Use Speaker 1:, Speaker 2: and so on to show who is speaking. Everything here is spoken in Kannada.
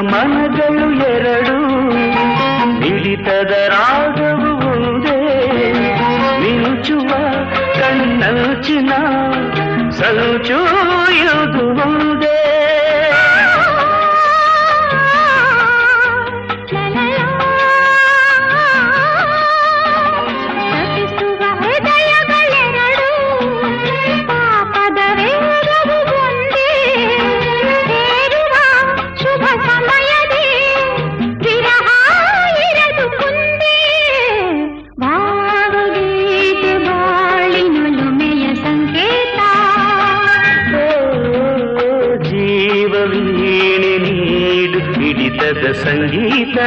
Speaker 1: ಮನಗಳು ಎರಡು ಮಿಡಿತದ ರಾಗವು ಒಂದೇ ಮಿಂಚುವ ಕಣ್ಣಂಚಿನ ಸಂಚು ಇದು ಒಂದೇ ಸಂಗೀತ